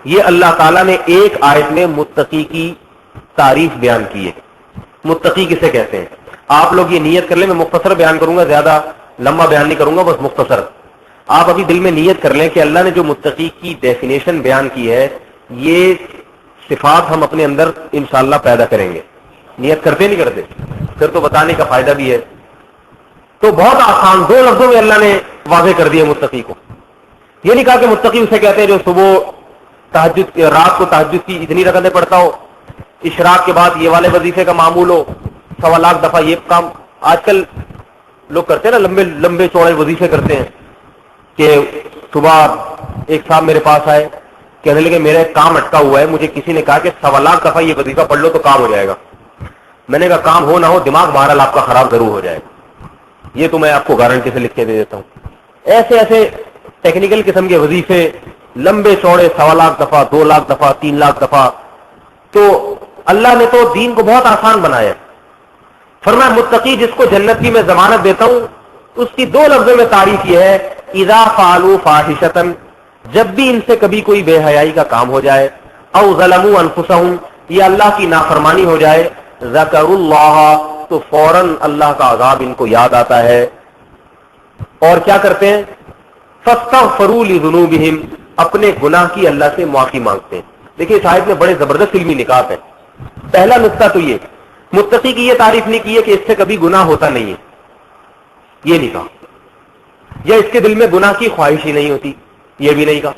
یہ اللہ تعالیٰ نے ایک آیت میں متقی کی تعریف بیان کی ہے. متقی کسے کہتے ہیں؟ آپ لوگ یہ نیت کر لیں, میں مختصر بیان کروں گا, زیادہ لمبا بیان نہیں کروں گا, بس مختصر. آپ ابھی دل میں نیت کر لیں کہ اللہ نے جو متقی کی ڈیفینیشن بیان کی ہے, یہ صفات ہم اپنے اندر انشاءاللہ پیدا کریں گے. نیت کرتے نہیں کرتے؟ پھر تو بتانے کا فائدہ بھی ہے. تو بہت آسان 2 لفظوں میں اللہ نے واضح کر دیا متقی کو. یہ نہیں کہا کہ متقی اسے کہتے ہیں جو صبح تہجد, رات کو تہجد کی اتنی رکعتیں پڑھتا ہو, اشراق کے بعد یہ والے وظیفے کا معمول ہو, 1.25 لاکھ دفعہ یہ کام. آج کل لوگ کرتے ہیں نا, لمبے لمبے چوڑے وظیفے کرتے ہیں. کہ صبح ایک صاحب میرے پاس آئے, کہنے لگے میرا ایک کام اٹکا ہوا ہے, مجھے کسی نے کہا کہ 1.25 لاکھ دفعہ یہ وظیفہ پڑھ لو تو کام ہو جائے گا. میں نے کہا کام ہو نہ ہو, دماغ بہرحال آپ کا خراب ضرور ہو جائے گا, یہ تو میں آپ کو گارنٹی سے لکھ کے دے دیتا ہوں. ایسے ایسے ٹیکنیکل قسم کے وظیفے لمبے چوڑے 1.25 لاکھ دفعہ, 2 لاکھ دفعہ, 3 لاکھ دفعہ. تو اللہ نے تو دین کو بہت آسان بنایا. فرمایا متقی جس کو جنت کی میں ضمانت دیتا ہوں, اس کی 2 لفظوں میں تعریف یہ ہے, اذا فعلوا فاحشۃ, جب بھی ان سے کبھی کوئی بے حیائی کا کام ہو جائے, او ظلموا انفسهم, یا اللہ کی نافرمانی ہو جائے, ذکروا اللہ, تو فوراً اللہ کا عذاب ان کو یاد آتا ہے. اور کیا کرتے ہیں؟ فاستغفروا لذنوبهم, اپنے گناہ کی اللہ سے معافی مانگتے ہیں. دیکھیے اس آیت میں بڑے زبردست علمی نکات ہیں. پہلا نقطہ تو یہ, متقی کی یہ تعریف نہیں کی ہے کہ اس سے کبھی گناہ ہوتا نہیں ہے, یہ نہیں کہا. یا اس کے دل میں گناہ کی خواہش ہی نہیں ہوتی, یہ بھی نہیں کہا.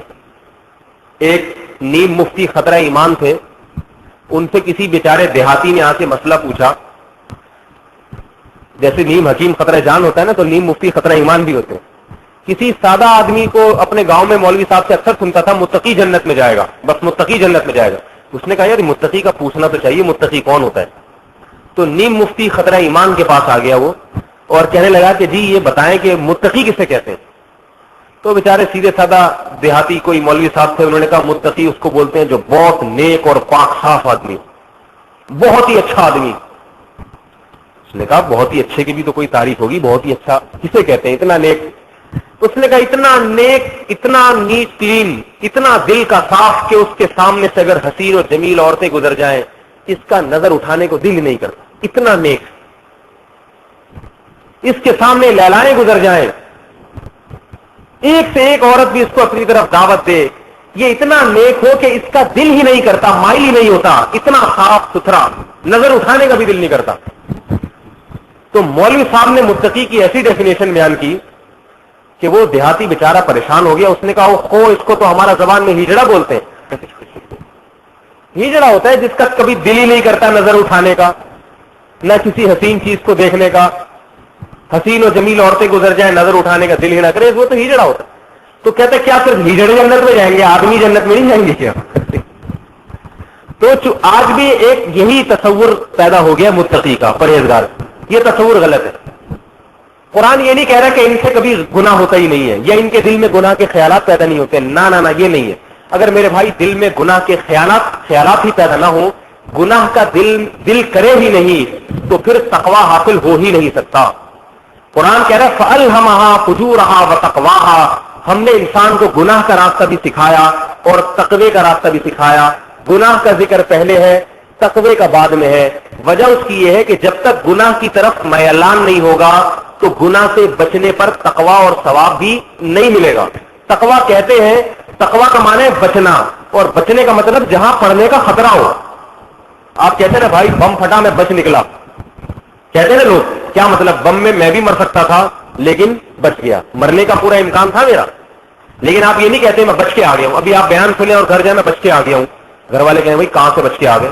ایک نیم مفتی خطرہ ایمان تھے, ان سے کسی بیچارے دیہاتی نے آ کے مسئلہ پوچھا. جیسے نیم حکیم خطرہ جان ہوتا ہے نا, تو نیم مفتی خطرہ ایمان بھی ہوتے ہیں. کسی سادہ آدمی کو اپنے گاؤں میں مولوی صاحب سے اکثر سنتا تھا متقی جنت میں جائے گا, بس متقی جنت میں جائے گا. اس نے کہا یار متقی کا پوچھنا تو چاہیے, متقی کون ہوتا ہے؟ تو نیم مفتی خطرہ ایمان کے پاس آ گیا وہ, اور کہنے لگا کہ جی یہ بتائیں کہ متقی کسے کہتے ہیں. تو بیچارے سیدھے سادہ دیہاتی کوئی مولوی صاحب تھے, انہوں نے کہا متقی اس کو بولتے ہیں جو بہت نیک اور پاک صاف آدمی, بہت ہی اچھا آدمی. اس نے کہا بہت ہی اچھے کی بھی تو کوئی تعریف ہوگی, بہت ہی اچھا کسے کہتے ہیں, اتنا نیک. اس نے کہا اتنا نیک, اتنا نیٹ کلین, اتنا دل کا صاف کہ اس کے سامنے سے اگر حسین اور جمیل عورتیں گزر جائیں اس کا نظر اٹھانے کو دل ہی نہیں کرتا. اتنا نیک, اس کے سامنے لیلائیں گزر جائیں, ایک سے ایک عورت بھی اس کو اپنی طرف دعوت دے, یہ اتنا نیک ہو کہ اس کا دل ہی نہیں کرتا, مائل ہی نہیں ہوتا, اتنا صاف ستھرا, نظر اٹھانے کا بھی دل نہیں کرتا. تو مولوی صاحب نے متقی کی ایسی ڈیفینیشن بیان کی کہ وہ دیہاتی بیچارہ پریشان ہو گیا. اس نے کہا خو اس کو تو ہمارا زبان میں ہجڑا بولتے ہیں. ہجڑا ہوتا ہے جس کا کبھی دل ہی نہیں کرتا نظر اٹھانے کا, نہ کسی حسین چیز کو دیکھنے کا, حسین و جمیل عورتیں گزر جائیں نظر اٹھانے کا دل ہی نہ کرے, وہ تو ہجڑا ہوتا ہے. تو کہتے کیا صرف ہجڑے جنت میں جائیں گے, آدمی جنت میں نہیں جائیں گے کیا؟ تو آج بھی ایک یہی تصور پیدا ہو گیا متقی کا, پرہیزگار. یہ تصور غلط ہے. قرآن یہ نہیں کہہ رہا کہ ان سے کبھی گناہ ہوتا ہی نہیں ہے, یا ان کے دل میں گناہ کے خیالات پیدا نہیں ہوتے. نہ نہ نہ, یہ نہیں ہے. اگر میرے بھائی دل میں گناہ کے خیالات ہی پیدا نہ ہوں, گناہ کا دل کرے ہی نہیں, تو پھر تقویٰ حاصل ہو ہی نہیں سکتا. قرآن کہہ رہا ہے فَأَلْهَمَهَا فُجُورَهَا وَتَقْوَاهَا, ہم نے انسان کو گناہ کا راستہ بھی سکھایا اور تقوی کا راستہ بھی سکھایا. گناہ کا ذکر پہلے ہے, تقوی کا بعد میں ہے. وجہ اس کی یہ ہے کہ جب تک گناہ کی طرف میلان نہیں ہوگا تو گناہ سے بچنے پر تقویٰ اور ثواب بھی نہیں ملے گا. تقویٰ کہتے ہیں, تقویٰ کا معنی ہے بچنا, اور بچنے کا مطلب جہاں پڑنے کا خطرہ ہو. آپ کہتے ہیں نا بھائی بم پھٹا میں بچ نکلا, کہتے ہیں لوگ, کیا مطلب بم میں بھی مر سکتا تھا لیکن بچ گیا, مرنے کا پورا امکان تھا میرا, لیکن آپ یہ نہیں کہتے میں بچ کے آ گیا ہوں. ابھی آپ بیان سنیں اور گھر جائیں میں بچ کے آ گیا ہوں, گھر والے کہیں بھائی کہاں سے بچ کے آ گئے,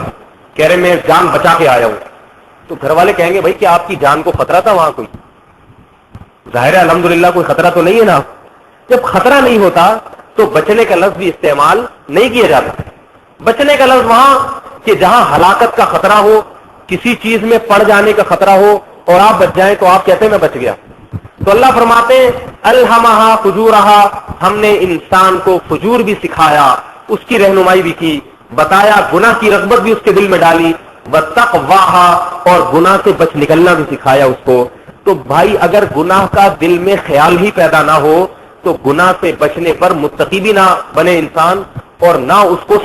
کہہ رہے میں جان بچا کے آیا ہوں. تو گھر والے کہیں گے بھائی کیا آپ کی جان کو خطرہ تھا وہاں؟ کوئی ظاہر ہے الحمدللہ کوئی خطرہ تو نہیں ہے نا. جب خطرہ نہیں ہوتا تو بچنے کا لفظ بھی استعمال نہیں کیا جاتا. بچنے کا لفظ وہاں کہ جہاں ہلاکت کا خطرہ ہو, کسی چیز میں پڑ جانے کا خطرہ ہو اور آپ بچ جائیں تو آپ کہتے ہیں میں بچ گیا. تو اللہ فرماتے ہیں الہمہا فجورہا, ہم نے انسان کو فجور بھی سکھایا, اس کی رہنمائی بھی کی, بتایا, گناہ کی رغبت بھی اس کے دل میں ڈالی, وتقواہا, اور گناہ سے بچ نکلنا بھی سکھایا اس کو. تو بھائی اگر گناہ کا دل میں خیال ہی پیدا نہ ہو تو گناہ سے بچنے پر متقی بھی نہ بنے انسان, اور نہ اس کو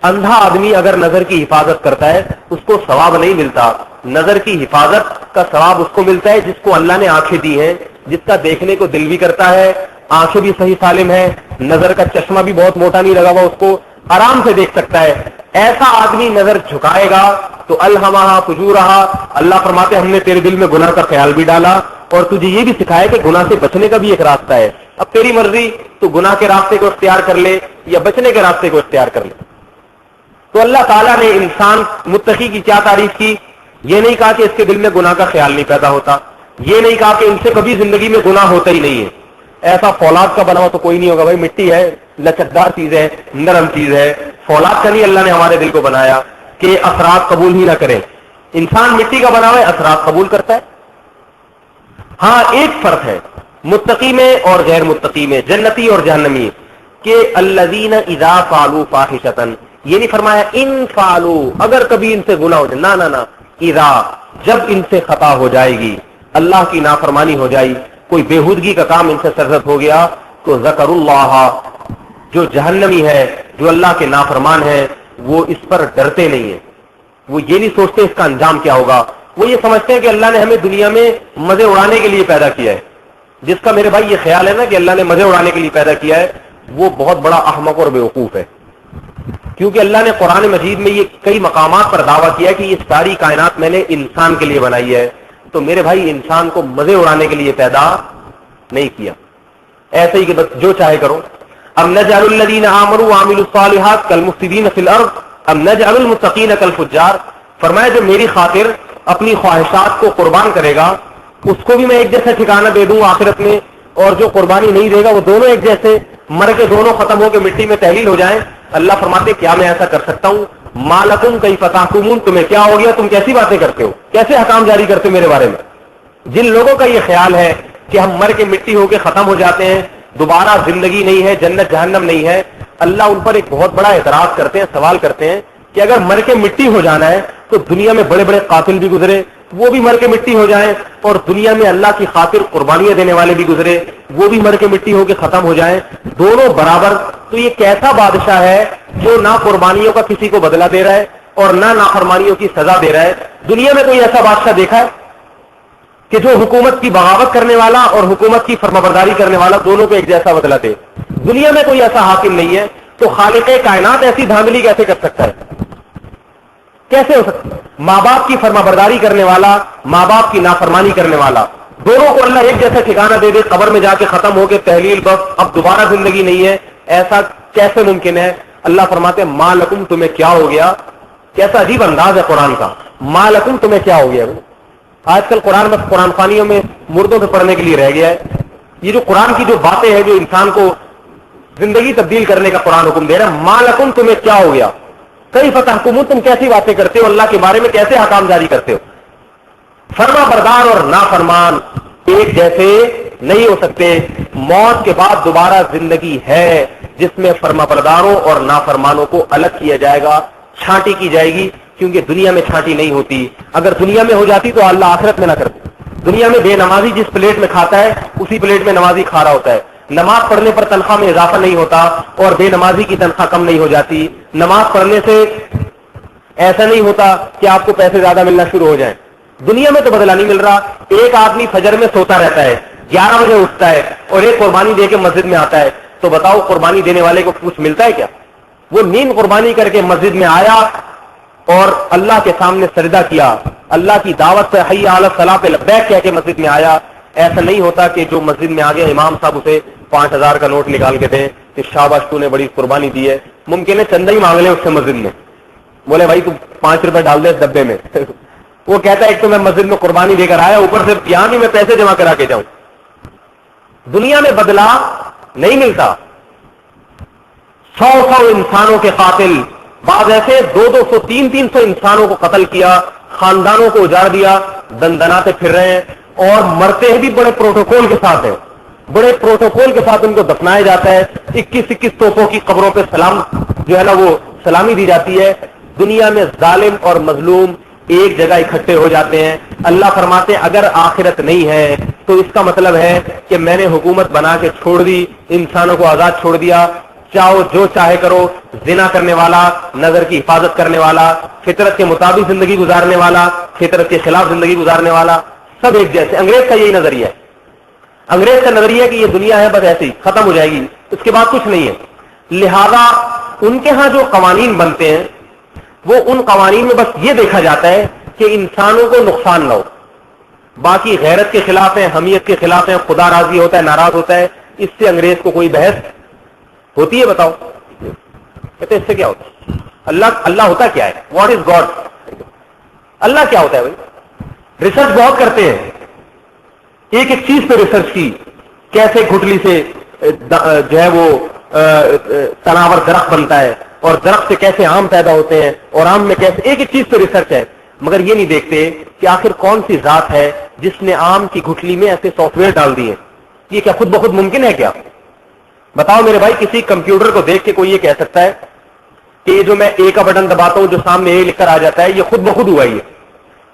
اندھا آدمی اگر نظر کی حفاظت کرتا ہے اس کو ثواب نہیں ملتا. نظر کی حفاظت کا ثواب اس کو ملتا ہے جس کو اللہ نے آنکھیں دی ہیں, جس کا دیکھنے کو دل بھی کرتا ہے, آنکھیں بھی صحیح سالم ہے, نظر کا چشمہ بھی بہت موٹا نہیں لگا ہوا, اس کو آرام سے دیکھ سکتا ہے. ایسا آدمی نظر جھکائے گا تو الہمہا فجورہا, اللہ فرماتے ہم نے تیرے دل میں گناہ کا خیال بھی ڈالا اور تجھے یہ بھی سکھایا کہ گناہ سے بچنے کا بھی ایک راستہ ہے. اب تیری مرضی, تو گناہ کے راستے کو اختیار کر لے یا بچنے کے راستے کو اختیار کر لے. تو اللہ تعالیٰ نے انسان متقی کی کیا تعریف کی؟ یہ نہیں کہا کہ اس کے دل میں گناہ کا خیال نہیں پیدا ہوتا, یہ نہیں کہا کہ ان سے کبھی زندگی میں گناہ ہوتا ہی نہیں ہے. ایسا فولاد کا بنا ہو تو کوئی نہیں ہوگا, بھائی مٹی ہے, لچکدار چیز ہے, نرم چیز ہے, فولاد کا نہیں اللہ نے ہمارے دل کو بنایا کہ اثرات قبول ہی نہ کرے. انسان مٹی کا بنا ہوا ہے, اثرات قبول کرتا ہے. ہاں ایک فرق ہے متقی میں اور غیر متقی میں, جنتی اور جہنمی, کہ الذین اذا فعلوا فاحشۃ, یہ نہیں فرمایا ان فعلوا اگر کبھی ان سے گناہ ہو جائے, نہ اذا جب ان سے خطا ہو جائے گی, اللہ کی نافرمانی ہو جائے, کوئی بےہودگی کا کام ان سے سرزد ہو گیا, تو ذکر اللہ, جو جہنمی ہے, جو اللہ کے نافرمان ہے, وہ اس پر ڈرتے نہیں ہیں, وہ یہ نہیں سوچتے اس کا انجام کیا ہوگا, وہ یہ سمجھتے ہیں کہ اللہ نے ہمیں دنیا میں مزے اڑانے کے لیے پیدا کیا ہے. جس کا میرے بھائی یہ خیال ہے نا کہ اللہ نے مزے اڑانے کے لیے پیدا کیا ہے, وہ بہت بڑا احمق اور بیوقوف ہے. کیونکہ اللہ نے قرآن مجید میں یہ کئی مقامات پر دعویٰ کیا ہے کہ یہ ساری کائنات میں نے انسان کے لیے بنائی ہے. تو میرے بھائی انسان کو مزے اڑانے کے لیے پیدا نہیں کیا, ایسے ہی کہ بس جو چاہے کرو. ام نجعل الذین آمنوا وعملوا الصالحات کالمفسدین فی الارض ام نجعل المتقین کالفجار, فرمایا جو میری خاطر اپنی خواہشات کو قربان کرے گا اس کو بھی میں ایک جیسا ٹھکانہ دے دوں آخرت میں, اور جو قربانی نہیں دے گا وہ دونوں ایک جیسے مر کے دونوں ختم ہو کے مٹی میں تحلیل ہو جائیں. اللہ فرماتے کیا میں ایسا کر سکتا ہوں؟ ما لکم کیف تحکمون, تمہیں کیا ہو گیا, تم کیسی باتیں کرتے ہو, کیسے حکام جاری کرتے ہو میرے بارے میں. جن لوگوں کا یہ خیال ہے کہ ہم مر کے مٹی ہو کے ختم ہو جاتے ہیں, دوبارہ زندگی نہیں ہے, جنت جہنم نہیں ہے, اللہ ان پر ایک بہت بڑا اعتراض کرتے ہیں, سوال کرتے ہیں کہ اگر مر کے مٹی ہو جانا ہے تو دنیا میں بڑے بڑے قاتل بھی گزرے, وہ بھی مر کے مٹی ہو جائیں, اور دنیا میں اللہ کی خاطر قربانیاں دینے والے بھی گزرے, وہ بھی مر کے مٹی ہو کے ختم ہو جائیں, دونوں برابر. تو یہ کیسا بادشاہ ہے جو نہ قربانیوں کا کسی کو بدلہ دے رہا ہے اور نہ نافرمانیوں کی سزا دے رہا ہے؟ دنیا میں کوئی ایسا بادشاہ دیکھا ہے کہ جو حکومت کی بغاوت کرنے والا اور حکومت کی فرمانبرداری کرنے والا دونوں کو ایک جیسا بدلہ دے؟ دنیا میں کوئی ایسا حاکم نہیں ہے. تو خالق کائنات ایسی دھاندلی کیسے کر سکتا ہے؟ کیسے ہو سکتا ہے؟ ماں باپ کی فرمانبرداری کرنے والا, ماں باپ کی نافرمانی کرنے والا, دونوں کو اللہ ایک جیسا ٹھکانہ دے دے, قبر میں جا کے ختم ہو کے تحلیل, بس اب دوبارہ زندگی نہیں ہے, ایسا کیسے ممکن ہے؟ اللہ فرماتے ہیں ما لکم, تمہیں کیا ہو گیا. کیسا عجیب انداز ہے قرآن کا, ما لکم, تمہیں کیا ہو گیا. آج کل قرآن بس قرآن خوانیوں میں مردوں پہ پڑھنے کے لیے رہ گیا ہے. یہ جو قرآن کی جو باتیں ہیں جو انسان کو زندگی تبدیل کرنے کا قرآن حکم دے رہا ہے, ما لکم, تمہیں کیا ہو گیا. کئی فتحکمون, تم کیسی باتیں کرتے ہو, اللہ کے بارے میں کیسے حکام جاری کرتے ہو. فرما بردار اور نافرمان ایک جیسے نہیں ہو سکتے. موت کے بعد دوبارہ زندگی ہے جس میں فرما برداروں اور نافرمانوں کو الگ کیا جائے گا, چھانٹی کی جائے گی, کیونکہ دنیا میں چھانٹی نہیں ہوتی. اگر دنیا میں ہو جاتی تو اللہ آخرت میں نہ کرتے. دنیا میں بے نمازی جس پلیٹ میں کھاتا ہے اسی پلیٹ میں نمازی کھا رہا ہوتا ہے. نماز پڑھنے پر تنخواہ میں اضافہ نہیں ہوتا اور بے نمازی کی تنخواہ کم نہیں ہو جاتی. نماز پڑھنے سے ایسا نہیں ہوتا کہ آپ کو پیسے زیادہ ملنا شروع ہو جائیں. دنیا میں تو بدلہ نہیں مل رہا. ایک آدمی فجر میں سوتا رہتا ہے, 11 بجے اٹھتا ہے اور ایک قربانی دے کے مسجد میں آتا ہے, تو بتاؤ قربانی دینے والے کو کچھ ملتا ہے کیا؟ وہ نیند قربانی کر کے مسجد میں آیا اور اللہ کے سامنے سجدہ کیا, اللہ کی دعوت سے حی علی الصلاۃ پہ لبیک کہہ کے مسجد میں آیا. ایسا نہیں ہوتا کہ جو مسجد میں آ گیا امام صاحب اسے 5000 کا نوٹ نکال کے دیں کہ شاباش تو نے بڑی قربانی دی ہے. ممکن ہے چندہ ہی مانگ لیں اس سے مسجد میں, بولے بھائی تو 5 روپے ڈال دے اس ڈبے میں. وہ کہتا ہے ایک تو میں مسجد میں قربانی دے کر آیا, اوپر سے یہاں بھی میں پیسے جمع کرا کے جاؤں. دنیا میں بدلہ نہیں ملتا. 100 انسانوں کے قاتل, بعض ایسے 200 300 انسانوں کو قتل کیا, خاندانوں کو اجاڑ دیا, دندناتے پھر رہے ہیں, اور مرتے ہیں بھی بڑے پروٹوکول کے ساتھ ہیں. بڑے پروٹوکول کے ساتھ ان کو دفنایا جاتا ہے. 21 توپوں کی قبروں پہ سلام جو ہے نا وہ سلامی دی جاتی ہے. دنیا میں ظالم اور مظلوم ایک جگہ اکٹھے ہو جاتے ہیں. اللہ فرماتے ہیں اگر آخرت نہیں ہے تو اس کا مطلب ہے کہ میں نے حکومت بنا کے چھوڑ دی, انسانوں کو آزاد چھوڑ دیا, چاہو جو چاہے کرو، زنا کرنے والا، نظر کی حفاظت کرنے والا، فطرت کے مطابق زندگی گزارنے والا، فطرت کے خلاف زندگی گزارنے والا، سب ایک جیسے. انگریز کا یہی نظریہ ہے. انگریز کا نظریہ ہے کہ یہ دنیا ہے بس ایسے ہی ختم ہو جائے گی، اس کے بعد کچھ نہیں ہے. لہذا ان کے ہاں جو قوانین بنتے ہیں وہ ان قوانین میں بس یہ دیکھا جاتا ہے کہ انسانوں کو نقصان نہ ہو. باقی غیرت کے خلاف ہیں، حمیت کے خلاف ہیں، خدا راضی ہوتا ہے ناراض ہوتا ہے، اس سے انگریز کو کوئی بحث ہوتی ہے؟ بتاؤ. کہتے اس سے کیا ہوتا ہے؟ اللہ ہوتا کیا ہے؟ What is God? اللہ کیا ہوتا ہے بھائی؟ ریسرچ بہت کرتے ہیں، ایک ایک چیز پہ ریسرچ کی، کیسے گھٹلی سے جو ہے وہ تناور درخت بنتا ہے، اور درخت سے کیسے آم پیدا ہوتے ہیں، اور آم میں کیسے، ایک ایک چیز پہ ریسرچ ہے. مگر یہ نہیں دیکھتے کہ آخر کون سی ذات ہے جس نے آم کی گھٹلی میں ایسے سافٹ ویئر ڈال دیے. یہ کیا خود بخود ممکن ہے کیا؟ بتاؤ میرے بھائی. کسی کمپیوٹر کو دیکھ کے کوئی یہ کہہ سکتا ہے کہ یہ جو میں اے کا بٹن دباتا ہوں جو سامنے اے لکھ کر آ جاتا ہے یہ خود بخود ہوا؟ یہ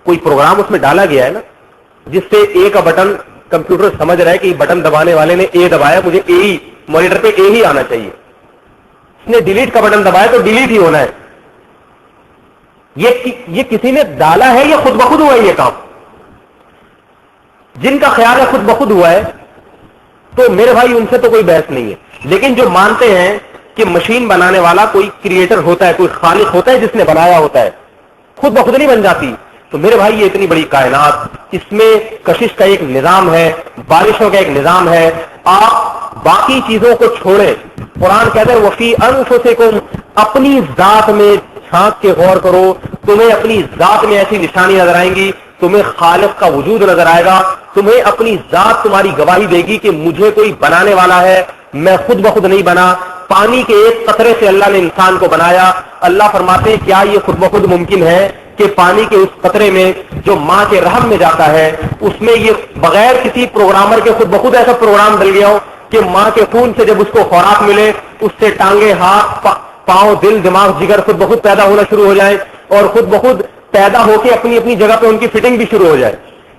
کوئی پروگرام اس میں ڈالا گیا ہے نا جس سے اے کا بٹن کمپیوٹر سمجھ رہا ہے کہ بٹن دبانے والے نے اے دبایا، مجھے اے ہی مانیٹر پہ اے ہی آنا چاہیے. اس نے ڈیلیٹ کا بٹن دبایا تو ڈیلیٹ ہی ہونا ہے. یہ کسی نے ڈالا ہے یا خود بخود ہوا ہے؟ یہ کام جن کا خیال ہے خود بخود ہوا ہے تو میرے بھائی ان سے تو کوئی بحث نہیں ہے. لیکن جو مانتے ہیں کہ مشین بنانے والا کوئی کریٹر ہوتا ہے، کوئی خالق ہوتا ہے جس نے بنایا ہوتا ہے، خود بخود نہیں بن جاتی، تو میرے بھائی یہ اتنی بڑی کائنات، اس میں کشش کا ایک نظام ہے، بارشوں کا ایک نظام ہے. آپ باقی چیزوں کو چھوڑیں. قرآن کہتا ہے وفی انفسکم، اپنی ذات میں جھانک کے غور کرو، تمہیں اپنی ذات میں ایسی نشانی نظر آئیں گی، تمہیں خالق کا وجود نظر آئے گا، تمہیں اپنی ذات تمہاری گواہی دے گی کہ مجھے کوئی بنانے والا ہے، میں خود بخود نہیں بنا. پانی کے ایک قطرے سے اللہ نے انسان کو بنایا. اللہ فرماتے ہیں کیا یہ خود بخود ممکن ہے کہ پانی کے اس قطرے میں جو ماں کے رحم میں جاتا ہے اس میں یہ بغیر کسی پروگرامر کے خود بخود ایسا پروگرام ڈل گیا ہو کہ ماں کے خون سے جب اس کو خوراک ملے اس سے ٹانگیں، ہاتھ، پاؤں، دل، دماغ، جگر خود بخود پیدا ہونا شروع ہو جائیں اور خود بخود پیدا ہو کے اپنی اپنی جگہ پہ ان کی فٹنگ بھی شروع ہو جائے.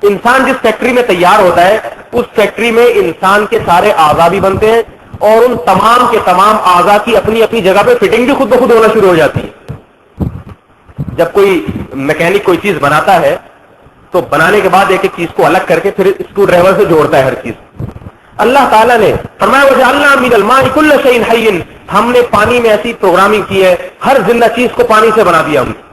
انسان جس فیکٹری میں تیار ہوتا ہے اس فیکٹری میں انسان کے سارے اعضاء بھی بنتے ہیں اور ان تمام کے تمام اعضاء کی اپنی اپنی جگہ پہ فٹنگ بھی خود بخود ہونا شروع ہو جاتی ہے. جب کوئی میکینک کوئی چیز بناتا ہے تو بنانے کے بعد ایک ایک چیز کو الگ کر کے پھر اسکرو ڈرائیور سے جوڑتا ہے ہر چیز. اللہ تعالیٰ نے فرمایا وجعلنا من الماء كل شيء حي، ہم نے پانی میں ایسی پروگرامنگ کی ہے، ہر زندہ چیز کو پانی سے بنا دیا ہم نے.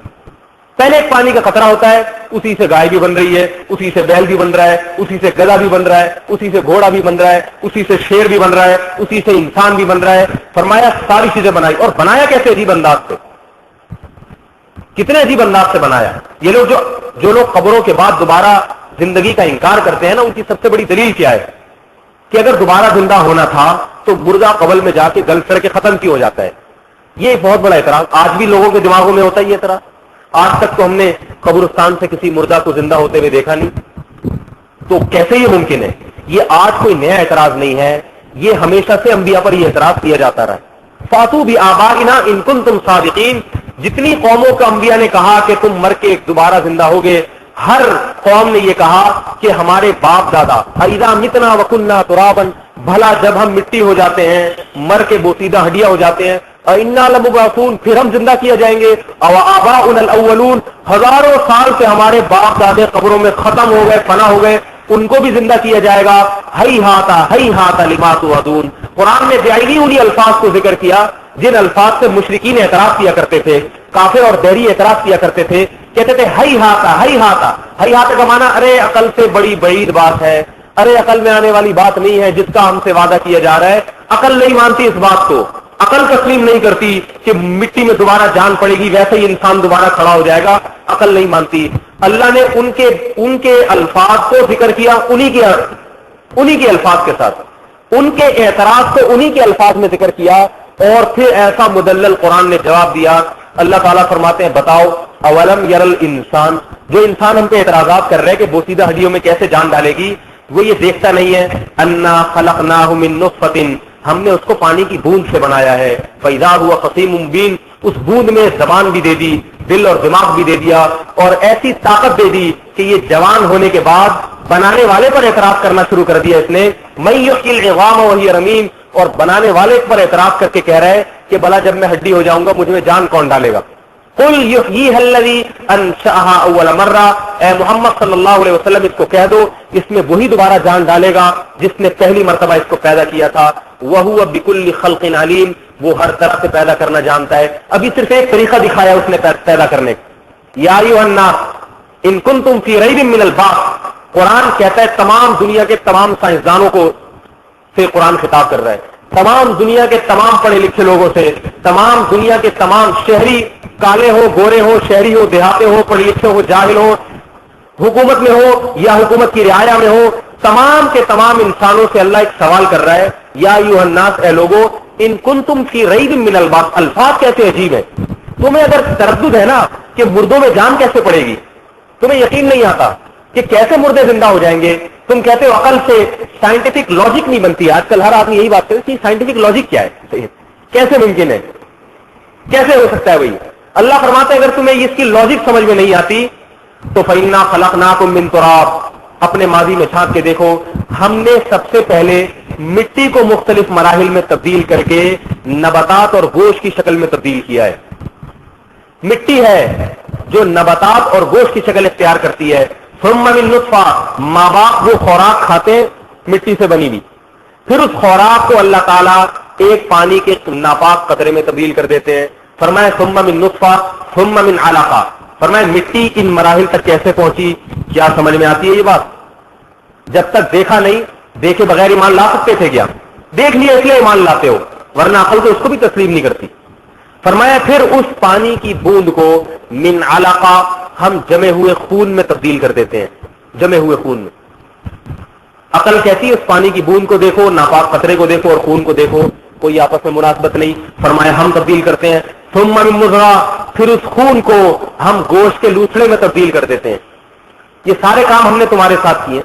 پہلے ایک پانی کا قطرہ ہوتا ہے، اسی سے گائے بھی بن رہی ہے، اسی سے بیل بھی بن رہا ہے، اسی سے گدھا بھی بن رہا ہے، اسی سے گھوڑا بھی بن رہا ہے، اسی سے شیر بھی بن رہا ہے، اسی سے انسان بھی بن رہا ہے. فرمایا ساری چیزیں بنائی. اور بنایا کیسے؟ عجیب انداز سے. کتنے عجیب انداز سے بنایا. یہ لوگ جو لوگ قبروں کے بعد دوبارہ زندگی کا انکار کرتے ہیں نا، ان کی سب سے بڑی دلیل کیا ہے کہ اگر دوبارہ زندہ ہونا تھا تو مردہ قبر میں جا کے گل پھر کے ختم کیوں ہو جاتا ہے. یہ ایک بہت بڑا اعتراض آج بھی لوگوں کے دماغوں میں ہوتا ہے. یہ اعتراض آج تک تو ہم نے قبرستان سے کسی مردہ کو زندہ ہوتے ہوئے دیکھا نہیں، تو کیسے یہ ممکن ہے؟ یہ آج کوئی نیا اعتراض نہیں ہے، یہ ہمیشہ سے انبیاء پر یہ اعتراض کیا جاتا رہا. فاتو بآبائنا ان کنتم صادقین، جتنی قوموں کا انبیاء نے کہا کہ تم مر کے دوبارہ زندہ ہوگے، ہر قوم نے یہ کہا کہ ہمارے باپ دادا اذا متنا وکنا ترابا، بھلا جب ہم مٹی ہو جاتے ہیں، مر کے بوسیدہ ہڈیاں ہو جاتے ہیں، انا لمبعوثون، پھر ہم زندہ کیے جائیں گے. او آباؤنا الاولون، ہزاروں سال سے ہمارے باپ دادے قبروں میں ختم ہو گئے، فنا ہو گئے، ان کو بھی زندہ کیا جائے گا. ہی ہاتا لما توعدون. قرآن نے دائری انہی الفاظ کو ذکر کیا جن الفاظ سے مشرکین اعتراض کیا کرتے تھے، کافر اور دہری اعتراض کیا کرتے تھے. کہتے تھے ہی ہاتا کا معنی ارے عقل سے بڑی بعید بات ہے، ارے عقل میں آنے والی بات نہیں ہے جس کا ہم سے وعدہ کیا جا رہا ہے. عقل نہیں مانتی اس بات کو، عقل تسلیم نہیں کرتی کہ مٹی میں دوبارہ جان پڑے گی ویسے ہی انسان دوبارہ کھڑا ہو جائے گا. عقل نہیں مانتی. اللہ نے ان کے الفاظ کو ذکر کیا انہی کے الفاظ کے ساتھ، ان کے اعتراض کو انہی کے الفاظ میں ذکر کیا، اور پھر ایسا مدلل قرآن نے جواب دیا. اللہ تعالیٰ فرماتے ہیں بتاؤ اولم یر الانسان، جو انسان ہم پہ اعتراضات کر رہے ہیں کہ بوسیدہ ہڈیوں میں کیسے جان ڈالے گی، وہ یہ دیکھتا نہیں ہے انا خلقناہ من نطفۃ، ہم نے اس کو پانی کی بوند سے بنایا ہے. فاذا هو خصیم مبین، اس بوند میں زبان بھی دے دی، دل اور دماغ بھی دے دیا، اور ایسی طاقت دے دی کہ یہ جوان ہونے کے بعد بنانے والے پر اعتراض کرنا شروع کر دیا اس نے. من یحیی العظام وہی رمیم، اور بنانے والے پر اعتراض کر کے کہہ رہا ہے کہ بھلا جب میں ہڈی ہو جاؤں گا مجھ میں جان کون ڈالے گا؟ قل یحییھا الذی انشأھا اول مرہ، اے محمد صلی اللہ علیہ وسلم اس کو کہہ دو اس میں وہی دوبارہ جان ڈالے گا جس نے پہلی مرتبہ اس کو پیدا کیا تھا، وہو بکل خلق علیم، وہ ہر طرح سے پیدا کرنا جانتا ہے۔ ابھی صرف ایک طریقہ دکھایا اس نے پیدا کرنے کا۔ یا ایھا الناس ان کنتم فی ریب من البعث، قرآن کہتا ہے تمام دنیا کے تمام سائنسدانوں کو سے قرآن خطاب کر رہا ہے، تمام دنیا کے تمام پڑھے لکھے لوگوں سے، تمام دنیا کے تمام شہری، کالے ہو گورے ہو، شہری ہو دیہاتے ہو، پڑھے لکھے ہو جاہل ہو، حکومت میں ہو یا حکومت کی رعایا میں ہو، تمام کے تمام انسانوں سے اللہ ایک سوال کر رہا ہے، یا ایھا الناس، اے لوگو، ان کنتم فی ریب من البعث، الفاظ کیسے عجیب ہے۔ تمہیں اگر تردد ہے نا کہ مردوں میں جان کیسے پڑے گی، تمہیں یقین نہیں آتا کہ کیسے مردے زندہ ہو جائیں گے، تم کہتے ہو عقل سے، سائنٹیفک لاجک نہیں بنتی۔ آج کل ہر آدمی یہی بات کرے کہ سائنٹیفک لاجک کیا ہے، کیسے ممکن ہے، کیسے ہو سکتا ہے بھائی؟ اللہ فرماتے ہیں اگر تمہیں اس کی لاجک سمجھ میں نہیں آتی تو فَإِنَّا خَلَقْنَاكُم مِّن تُرَابٍ، اپنے ماضی میں جھانک کے دیکھو، ہم نے سب سے پہلے مٹی کو مختلف مراحل میں تبدیل کر کے نباتات اور گوشت کی شکل میں تبدیل کیا ہے۔ مٹی ہے جو نباتات اور گوشت کی شکل اختیار کرتی ہے، ثم من نطفہ، ماں باپ وہ خوراک کھاتے ہیں مٹی سے بنی ہوئی، پھر اس خوراک کو اللہ تعالیٰ ایک پانی کے ناپاک قطرے میں تبدیل کر دیتے ہیں۔ فرمایا ثم من نطفہ ثم من علقہ، فرمایا مٹی ان مراحل تک کیسے پہنچی؟ کیا سمجھ میں آتی ہے یہ بات؟ جب تک دیکھا نہیں، دیکھے بغیر ایمان لا سکتے تھے کیا؟ دیکھ لیا اس لیے ایمان لاتے ہو، ورنہ عقل تو اس کو بھی تسلیم نہیں کرتی۔ فرمایا پھر اس پانی کی بوند کو من علقہ، ہم جمے ہوئے خون میں تبدیل کر دیتے ہیں، جمے ہوئے خون میں۔ عقل کہتی ہے اس پانی کی بوند کو دیکھو، ناپاک قطرے کو دیکھو اور خون کو دیکھو، کوئی آپس میں مناسبت نہیں۔ فرمایا ہم تبدیل کرتے ہیں، ثم من مضغہ، پھر اس خون کو ہم گوشت کے لوتھڑے میں تبدیل کر دیتے ہیں۔ یہ سارے کام ہم نے تمہارے ساتھ کیے۔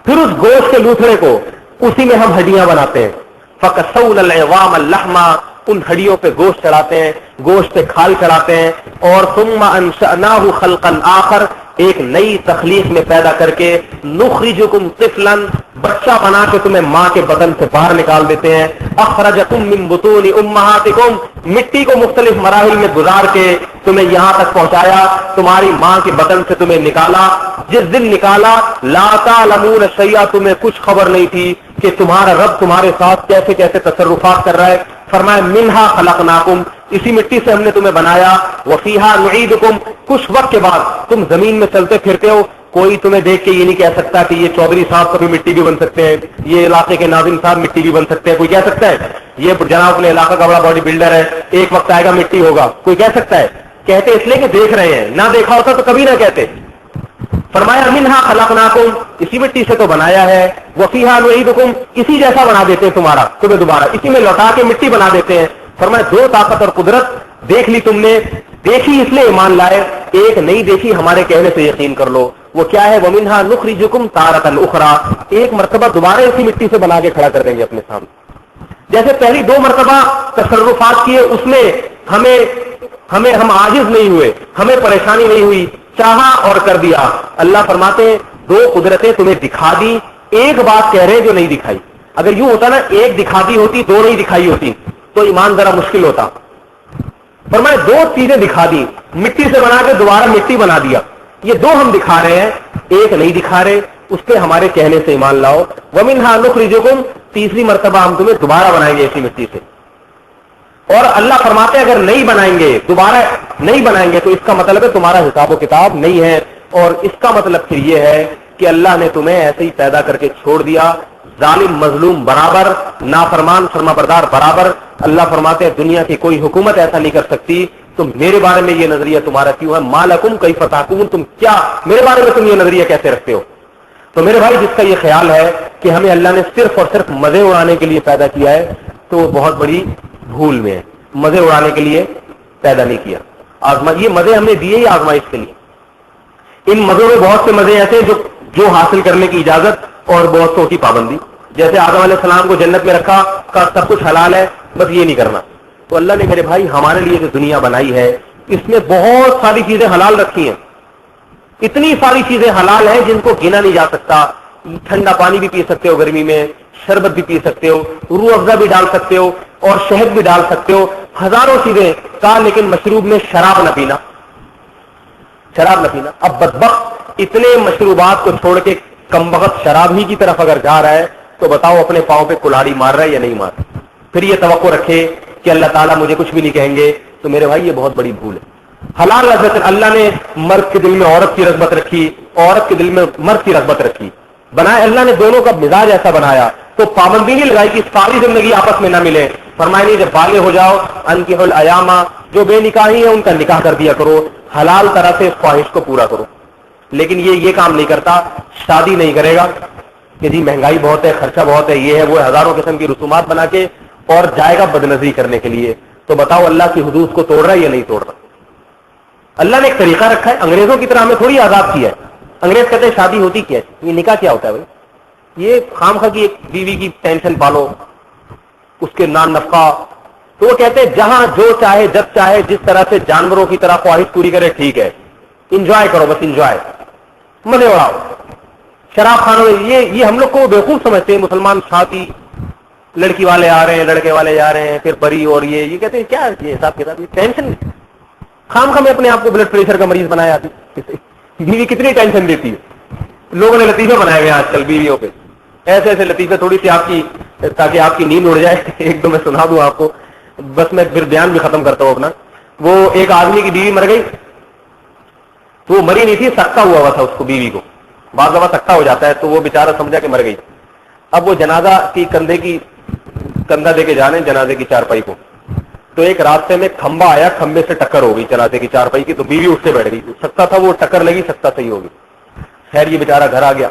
پھر اس گوشت کے لوتھڑے کو اسی میں ہم ہڈیاں بناتے ہیں، فَكَسَوْنَا الْعِظَامَ اللَّحْمَ، ان ہڈیوں پہ گوشت چڑھاتے ہیں، گوشت پہ کھال چڑھاتے ہیں، اور ثم انشأناہ خلقا آخر، ایک نئی تخلیق میں پیدا کر کے نخرجکم طفلا، بچہ بنا کے تمہیں ماں کے بدن سے باہر نکال دیتے ہیں، اخرجکم من بطون امہاتکم، مٹی کو مختلف مراحل میں گزار کے تمہیں یہاں تک پہنچایا، تمہاری ماں کے بدن سے تمہیں نکالا۔ جس دن نکالا لا تعلمون شیئا، تمہیں کچھ خبر نہیں تھی کہ تمہارا رب تمہارے ساتھ کیسے کیسے تصرفات کر رہا ہے۔ فرمایا منہا خلقناکم، اسی مٹی سے ہم نے تمہیں بنایا، وفیہا نعیدکم، کچھ وقت کے بعد تم زمین میں چلتے پھرتے ہو، کوئی تمہیں دیکھ کے یہ نہیں کہہ سکتا کہ یہ چودھری صاحب کبھی مٹی بھی بن سکتے ہیں، یہ علاقے کے ناظم صاحب مٹی بھی بن سکتے ہیں، کوئی کہہ سکتا ہے؟ یہ جناب اپنے علاقہ کا بڑا باڈی بلڈر ہے، ایک وقت آئے گا مٹی ہوگا، کوئی کہہ سکتا ہے؟ کہتے اس لیے کہ دیکھ رہے ہیں، نہ دیکھا ہوتا تو کبھی نہ کہتے۔ فرمایا منہا خلقناکم، اسی مٹی سے تو بنایا ہے، وفیہا نعیدکم، اسی جیسا بنا دیتے ہیں تمہارا، تمہیں دوبارہ اسی میں لوٹا کے مٹی بنا دیتے ہیں۔ فرمایا دو طاقت اور قدرت دیکھ لی تم نے، دیکھی اس لیے ایمان لائے، ایک نہیں دیکھی ہمارے کہنے سے یقین کر لو، وہ کیا ہے؟ ومنہا نخرجکم تارۃ اخری، ایک مرتبہ دوبارہ اسی مٹی سے بنا کے کھڑا کر دیں گے اپنے سامنے۔ جیسے پہلی دو مرتبہ تصرفات کیے اس میں ہم عاجز نہیں ہوئے، ہمیں پریشانی نہیں ہوئی، چاہا اور کر دیا۔ اللہ فرماتے ہیں دو قدرتیں تمہیں دکھا دی، ایک بات کہہ رہے جو نہیں دکھائی۔ اگر یوں ہوتا نا ایک دکھا دی ہوتی دو نہیں دکھائی ہوتی تو ایمان ذرا مشکل ہوتا۔ فرمایا دو چیزیں دکھا دی، مٹی سے بنا کے دوبارہ مٹی بنا دیا، یہ دو ہم دکھا رہے ہیں، ایک نہیں دکھا رہے، اس پہ ہمارے کہنے سے ایمان لاؤ۔ ومنہا نخرجکم، تیسری مرتبہ ہم تمہیں دوبارہ بنائیں گے اسی مٹی سے۔ اور اللہ فرماتے ہیں اگر نہیں بنائیں گے، دوبارہ نہیں بنائیں گے تو اس کا مطلب ہے تمہارا حساب و کتاب نہیں ہے، اور اس کا مطلب پھر یہ ہے کہ اللہ نے تمہیں ایسے ہی پیدا کر کے چھوڑ دیا، ظالم مظلوم برابر، نافرمان فرما بردار برابر۔ اللہ فرماتے ہیں دنیا کی کوئی حکومت ایسا نہیں کر سکتی، تم میرے بارے میں یہ نظریہ تمہارا کیوں ہے؟ مالکم کیف تحکمون، تم کیا میرے بارے میں تم یہ نظریہ کیسے رکھتے ہو؟ تو میرے بھائی جس کا یہ خیال ہے کہ ہمیں اللہ نے صرف اور صرف مزے اڑانے کے لیے پیدا کیا ہے تو وہ بہت بڑی بھول میں ہے۔ مزے اڑانے کے لیے پیدا نہیں کیا، یہ مزے ہم نے دیے ہی آزمائش کے لیے۔ ان مزوں میں بہت سے مزے ایسے جو حاصل کرنے کی اجازت اور بہت سو کی پابندی، جیسے آدم علیہ السلام کو جنت میں رکھا، کہا سب کچھ حلال ہے بس یہ نہیں کرنا۔ تو اللہ نے میرے بھائی ہمارے لیے جو دنیا بنائی ہے اس میں بہت ساری چیزیں حلال رکھی ہیں، اتنی ساری چیزیں حلال ہیں جن کو گنا نہیں جا سکتا۔ ٹھنڈا پانی بھی پی سکتے ہو گرمی میں، شربت بھی پی سکتے ہو, روح افزا بھی ڈال سکتے ہو اور شہد بھی ڈال سکتے ہو, ہزاروں چیزیں کہا, لیکن مشروب میں شراب نہ پینا, شراب نہ پینا. اب بدبخت اتنے مشروبات کو چھوڑ کے کم وقت شراب ہی کی طرف اگر جا رہا ہے تو بتاؤ اپنے پاؤں پہ کلاڑی مار رہا ہے یا نہیں مار رہا. پھر یہ توقع رکھے کہ اللہ تعالیٰ مجھے کچھ بھی نہیں کہیں گے, تو میرے بھائی یہ بہت بڑی بھول ہے. حلال رغبت, اللہ نے مرد کے دل میں عورت کی رغبت رکھی, عورت کے دل میں مرد کی رغبت رکھی, بنایا اللہ نے دونوں کا مزاج ایسا بنایا, تو پابندی نہیں لگائی کہ ساری زندگی آپس میں نہ ملے. فرمایا نہیں جب بالغ ہو جاؤ انکحوا الایاما, جو بے نکاحی ہیں ان کا نکاح کر دیا کرو, حلال طرح سے خواہش کو پورا کرو. لیکن یہ کام نہیں کرتا, شادی نہیں کرے گا کہ جی مہنگائی بہت ہے, خرچہ بہت ہے, یہ ہے وہ, ہزاروں قسم کی رسومات بنا کے اور جائے گا بدنظری کرنے کے لیے. تو بتاؤ اللہ کی حدود کو توڑ رہا ہے یا نہیں توڑ رہا؟ اللہ نے ایک طریقہ رکھا ہے, انگریزوں کی طرح ہمیں تھوڑی آزاد کیا ہے. انگریز کہتے ہیں شادی ہوتی کیا ہے, یہ نکاح کیا ہوتا ہے بھائی, یہ خامخواہ کی ایک بیوی کی ٹینشن پالو, اس کے نان نفقہ. تو وہ کہتے ہیں جہاں جو چاہے جب چاہے جس طرح سے جانوروں کی طرح خواہش پوری کرے ٹھیک ہے, انجوائے کرو, بس انجوائے, مزے اڑاؤ. شراب خانوں میں یہ ہم لوگ کو بیوقوف سمجھتے ہیں مسلمان, شادی لڑکی والے آ رہے ہیں, لڑکے والے جا رہے ہیں, پھر بری, اور یہ کہتے ہیں کیا یہ حساب کتاب, یہ ٹینشن. خام میں اپنے آپ کو بلڈ پریشر کا مریض بنایا. بیوی کتنی ٹینشن دیتی ہے, لوگوں نے لطیفے بنائے ہوئے ہیں آج کل بیویوں پہ, ایسے ایسے لطیفے, تھوڑی سی آپ کی تاکہ آپ کی نیند اڑ جائے. ایک دو میں سنا دوں آپ کو, بس میں پھر بیان بھی ختم کرتا ہوں اپنا. وہ ایک آدمی کی بیوی مر گئی, تو وہ مری نہیں تھی, سکتا ہوا تھا اس کو, بیوی کو بعض دفعہ سکتا ہو جاتا ہے, تو وہ بیچارہ سمجھا کہ مر گئی. اب وہ جنازہ کی کندھا دے کے جانے جنازے کی چارپائی کو, تو ایک راستے میں کھمبا آیا, کھمبے سے ٹکر ہو گئی جنازے کی چارپائی کی, تو بیوی اٹھ سے بیٹھ گئی. سکتا تھا وہ, ٹکر لگی, سکتا صحیح ہو گئی. خیر یہ بیچارہ گھر آ گیا.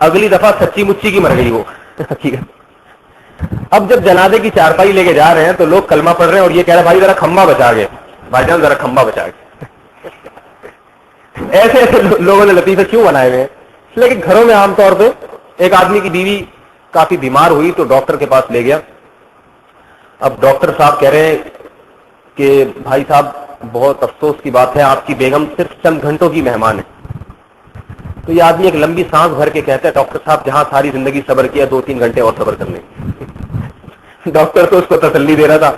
اگلی دفعہ سچی مچی کی مر گئی وہ حقیقت. اب جب جنازے کی چارپائی لے کے جا رہے ہیں تو لوگ کلمہ پڑھ رہے ہیں, اور یہ کہہ رہے بھائی ذرا کھمبا بچا گئے, بھائی جان ذرا کھمبا بچا گئے. ایسے ایسے لوگوں نے لطیفے کیوں بنائے ہوئے ہیں. لیکن گھروں میں عام طور پہ ایک آدمی کی بیوی کافی بیمار ہوئی تو ڈاکٹر کے پاس لے گیا. اب ڈاکٹر صاحب کہہ رہے ہیں کہ بھائی صاحب بہت افسوس کی بات ہے, آپ کی بیگم صرف چند گھنٹوں کی مہمان ہے. تو یہ آدمی ایک لمبی سانس بھر کے کہتا ہے ڈاکٹر صاحب جہاں ساری زندگی صبر کیا 2-3 گھنٹے اور صبر کر لیں. ڈاکٹر تو اس کو تسلی دے رہا تھا.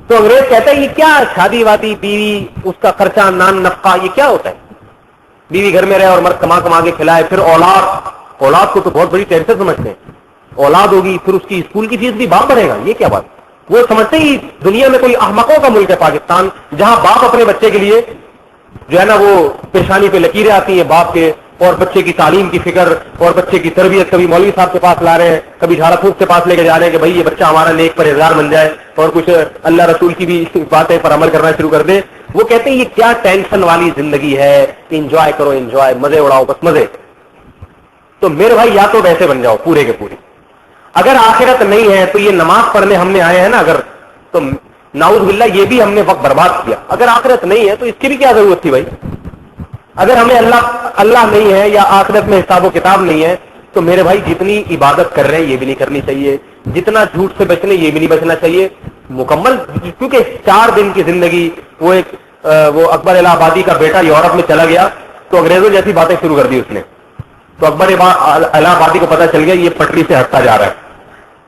تو انگریز کہتا ہے یہ کیا شادی وادی, بیوی, اس کا خرچہ, نان نفقہ, یہ کیا ہوتا ہے؟ بیوی گھر میں رہے اور مرد کما کے کھلائے. پھر اولاد کو تو بہت بڑی ٹینشن سمجھتے ہیں. اولاد ہوگی پھر اس کی اسکول کی فیس بھی باپ بھرے گا, یہ کیا بات. وہ سمجھتے ہی دنیا میں کوئی احمقوں کا ملک ہے پاکستان, جہاں باپ اپنے بچے کے لیے جو ہے نا وہ پیشانی پہ لکیریں آتی ہیں باپ کے, اور بچے کی تعلیم کی فکر اور بچے کی تربیت کبھی مولوی صاحب کے پاس لا رہے ہیں, کبھی جھاڑا پھونک کے پاس لے کے جا رہے ہیں کہ بھائی یہ بچہ ہمارا نیک پرہیزگار بن جائے اور کچھ اللہ رسول کی بھی باتیں پر عمل کرنا شروع کر دے. وہ کہتے ہیں یہ کیا ٹینشن والی زندگی ہے, انجوائے کرو, انجوائے, مزے اڑاؤ, بس مزے. تو میرے بھائی یا تو ویسے بن جاؤ پورے کے پورے. اگر آخرت نہیں ہے تو یہ نماز پڑھنے ہم نے آئے ہیں نا, اگر تو نعوذ باللہ یہ بھی ہم نے وقت برباد کیا. اگر آخرت نہیں ہے تو اس کی بھی کیا ضرورت تھی بھائی. اگر ہمیں اللہ نہیں ہے یا آخرت میں حساب و کتاب نہیں ہے تو میرے بھائی جتنی عبادت کر رہے ہیں یہ بھی نہیں کرنی چاہیے, جتنا جھوٹ سے بچنے یہ بھی نہیں بچنا چاہیے مکمل. کیونکہ 4 دن کی زندگی, وہ اکبر الہ آبادی کا بیٹا یورپ میں چلا گیا تو انگریزوں جیسی باتیں شروع کر دی اس نے. تو اکبر الہ آبادی کو پتا چل گیا یہ پٹری سے ہٹتا جا رہا ہے.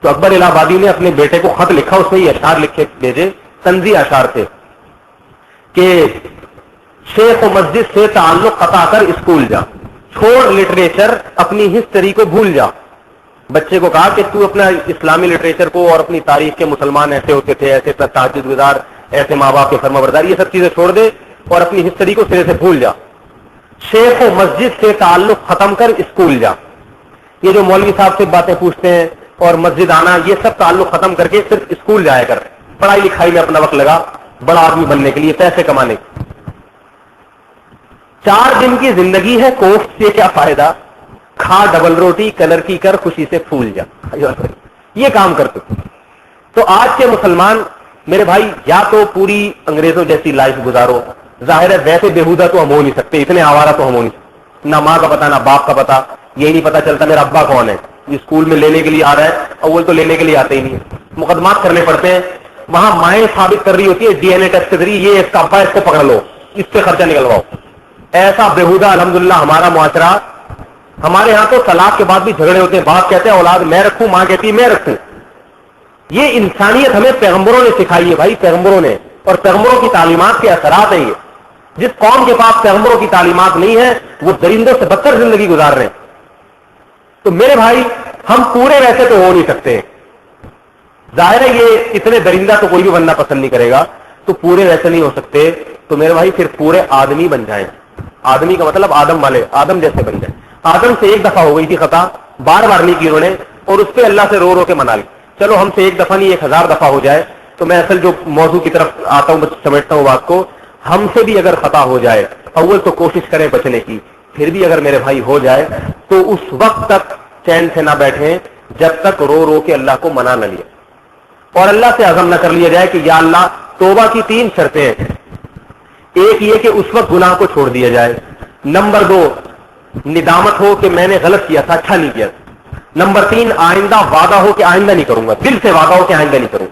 تو اکبر الہ آبادی نے اپنے بیٹے کو خط لکھا, اس میں یہ اشعار لکھے بھیجے, طنزی اشعار تھے کہ شیخ و مسجد سے تعلق قطع کر اسکول جا, چھوڑ لٹریچر اپنی ہسٹری کو بھول جا. بچے کو کہا کہ تو اپنا اسلامی لٹریچر کو اور اپنی تاریخ کے مسلمان ایسے ہوتے تھے, ایسے تہجد گزار, ایسے ماں باپ کے فرمانبردار, یہ سب چیزیں چھوڑ دے اور اپنی ہسٹری کو سرے سے بھول جا. شیخ و مسجد سے تعلق ختم کر اسکول جا. یہ جو مولوی صاحب سے باتیں پوچھتے ہیں اور مسجد آنا, یہ سب تعلق ختم کر کے صرف اسکول جایا کر, پڑھائی لکھائی میں اپنا وقت لگا بڑا آدمی بننے کے لیے, پیسے کمانے کے. 4 دن کی زندگی ہے, کوفت سے کیا فائدہ, کھا ڈبل روٹی کلر کی کر خوشی سے پھول جا. یہ کام کرتے. تو آج کے مسلمان میرے بھائی یا تو پوری انگریزوں جیسی لائف گزارو, ظاہر ہے ویسے بےہودہ تو ہم ہو نہیں سکتے, اتنے آوارہ تو ہم ہو نہیں سکتے, نہ ماں کا پتا نہ باپ کا پتا, یہی نہیں پتا چلتا میرا ابا کون ہے, اسکول میں لینے کے لیے آ رہا ہے, اول تو لینے کے لیے آتے ہی نہیں, مقدمات کرنے پڑتے ہیں. وہاں مائیں ثابت کر رہی ہوتی ہے ڈی این اے ٹیسٹ کے ذریعے, یہ اس کا ابا, اس کو پکڑ لو, اس سے خرچہ نکلواؤ. ایسا بےہودہ الحمدللہ ہمارا معاشرہ ہمارے ہاں تو طلاق کے بعد بھی جھگڑے ہوتے ہیں، باپ کہتے ہیں اولاد میں رکھوں، ماں کہتی ہے میں رکھوں. یہ انسانیت ہمیں پیغمبروں نے سکھائی ہے بھائی، پیغمبروں نے، اور پیغمبروں کی تعلیمات کے اثرات ہیں یہ. جس قوم کے پاس پیغمبروں کی تعلیمات نہیں ہے وہ درندوں سے بدتر زندگی گزار رہے ہیں. تو میرے بھائی ہم پورے ویسے تو ہو نہیں سکتے، ظاہر ہے یہ اتنے درندہ تو کوئی بھی بننا پسند نہیں کرے گا، تو پورے ویسے نہیں ہو سکتے. تو میرے بھائی پھر پورے آدمی بن جائیں. آدمی کا مطلب آدم والے، آدم جیسے بن جائیں. آدم سے ایک دفعہ ہو گئی تھی خطا، بار بار نہیں کی انہوں نے، اور اس پہ اللہ سے رو رو کے منا لی. چلو ہم سے ایک دفعہ نہیں 1000 دفعہ ہو جائے. تو میں اصل جو موضوع کی طرف آتا ہوں سمجھتا ہوں بات کو، ہم سے بھی اگر خطا ہو جائے اول تو کوشش کریں بچنے کی، پھر بھی اگر میرے بھائی ہو جائے تو اس وقت تک چین سے نہ بیٹھیں جب تک رو رو کے اللہ کو منا نہ لیا، اور اللہ سے عزم نہ کر لیا جائے کہ یا اللہ توبہ کی 3 شرطیں ہیں. ایک یہ کہ اس وقت گناہ کو چھوڑ دیا جائے. نمبر 2 ندامت ہو کہ میں نے غلط کیا تھا، اچھا نہیں کیا. نمبر 3 آئندہ وعدہ ہو کہ آئندہ نہیں کروں گا، دل سے وعدہ ہو کہ آئندہ نہیں کروں.